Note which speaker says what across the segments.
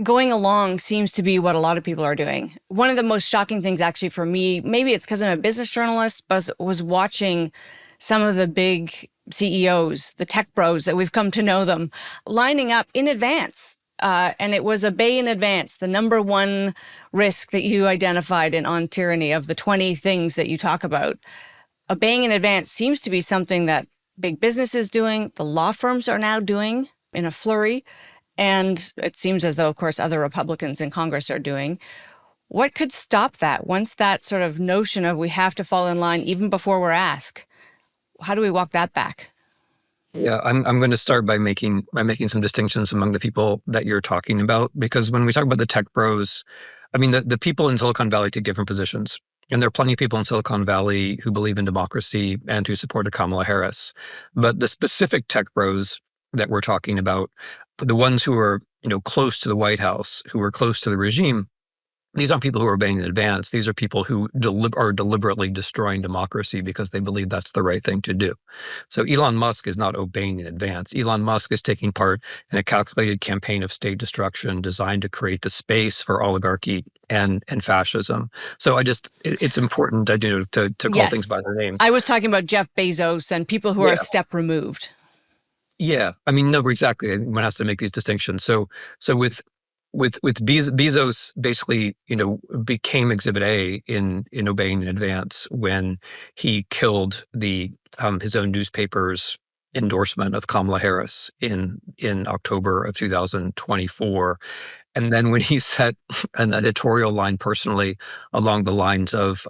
Speaker 1: Going along seems to be what a lot of people are doing. One of the most shocking things actually for me, maybe it's because I'm a business journalist, but was watching some of the big CEOs, the tech bros that we've come to know them, lining up in advance. And it was a bay in advance, the number one risk that you identified on Tyranny of the 20 things that you talk about. Obeying in advance seems to be something that big business is doing, the law firms are now doing in a flurry. And it seems as though, of course, other Republicans in Congress are doing. What could stop that once that sort of notion of we have to fall in line even before we're asked? How do we walk that back?
Speaker 2: Yeah, I'm going to start by making some distinctions among the people that you're talking about, because when we talk about the tech bros, I mean the people in Silicon Valley take different positions. And there are plenty of people in Silicon Valley who believe in democracy and who support Kamala Harris. But the specific tech bros that we're talking about, the ones who are, close to the White House, who are close to the regime, these aren't people who are obeying in advance. These are people who are deliberately destroying democracy because they believe that's the right thing to do. So Elon Musk is not obeying in advance. Elon Musk is taking part in a calculated campaign of state destruction designed to create the space for oligarchy and fascism. So it's important that, to call things
Speaker 1: Yes.
Speaker 2: by their name.
Speaker 1: I was talking about Jeff Bezos and people who are a
Speaker 2: Yeah.
Speaker 1: step removed.
Speaker 2: Yeah. I mean, no, exactly. One has to make these distinctions. So with Bezos basically, became Exhibit A in obeying in advance when he killed his own newspaper's endorsement of Kamala Harris in October of 2024. And then when he set an editorial line personally along the lines of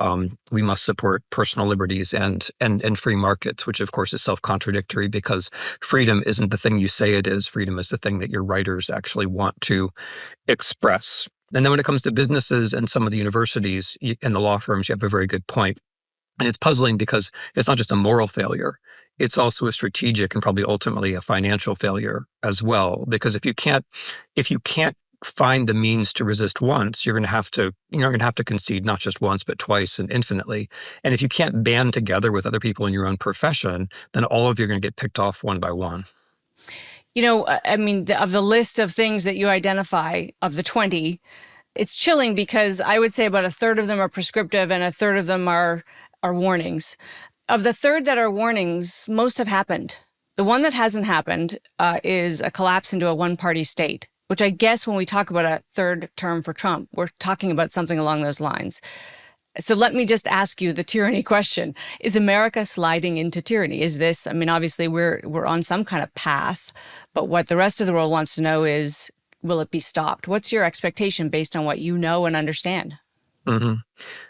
Speaker 2: we must support personal liberties and free markets, which of course is self-contradictory because freedom isn't the thing you say it is. Freedom is the thing that your writers actually want to express. And then when it comes to businesses and some of the universities and the law firms, you have a very good point. And it's puzzling because it's not just a moral failure. It's also a strategic and probably ultimately a financial failure as well. Because if you can't find the means to resist once, you're going to have to concede not just once, but twice and infinitely. And if you can't band together with other people in your own profession, then all of you are going to get picked off one by one.
Speaker 1: I mean, of the list of things that you identify of the 20, it's chilling because I would say about a third of them are prescriptive and a third of them are warnings. Of the third that are warnings, most have happened. The one that hasn't happened is a collapse into a one-party state, which I guess when we talk about a third term for Trump, we're talking about something along those lines. So let me just ask you the tyranny question. Is America sliding into tyranny? Is this, I mean, obviously we're on some kind of path, but what the rest of the world wants to know is, will it be stopped? What's your expectation based on what you know and understand?
Speaker 2: Mm-hmm.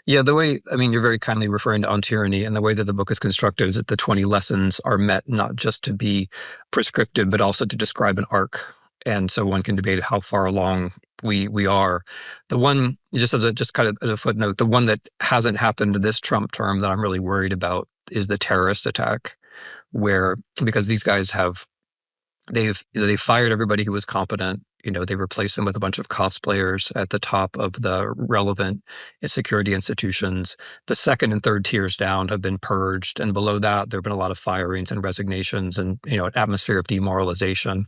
Speaker 2: Yeah, you're very kindly referring to On Tyranny, and the way that the book is constructed is that the 20 lessons are meant not just to be prescriptive, but also to describe an arc. And so one can debate how far along we are. The one, just kind of as a footnote, the one that hasn't happened this Trump term that I'm really worried about is the terrorist attack, because these guys they've fired everybody who was competent. They've replaced them with a bunch of cosplayers at the top of the relevant security institutions. The second and third tiers down have been purged. And below that, there have been a lot of firings and resignations and, an atmosphere of demoralization.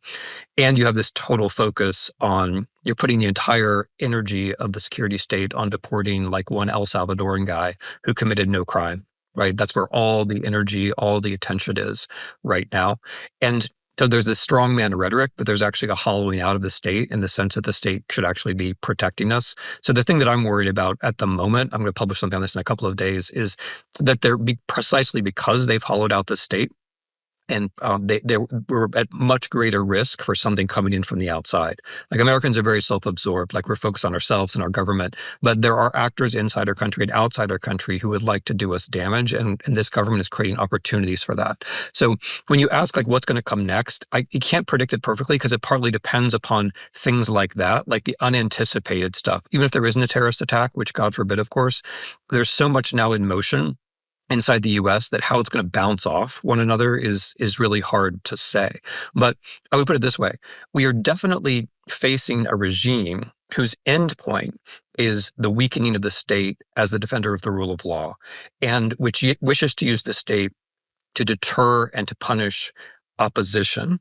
Speaker 2: And you have this total focus on, you're putting the entire energy of the security state on deporting like one El Salvadoran guy who committed no crime, right? That's where all the energy, all the attention is right now. And so there's this strongman rhetoric, but there's actually a hollowing out of the state in the sense that the state should actually be protecting us. So the thing that I'm worried about at the moment, I'm going to publish something on this in a couple of days, is that precisely because they've hollowed out the state, and they were at much greater risk for something coming in from the outside. Like Americans are very self-absorbed, like we're focused on ourselves and our government, but there are actors inside our country and outside our country who would like to do us damage, and this government is creating opportunities for that. So when you ask like what's going to come next, you can't predict it perfectly because it partly depends upon things like that, like the unanticipated stuff. Even if there isn't a terrorist attack, which God forbid, of course, there's so much now in motion inside the US that how it's going to bounce off one another is really hard to say. But I would put it this way. We are definitely facing a regime whose end point is the weakening of the state as the defender of the rule of law, and which wishes to use the state to deter and to punish opposition.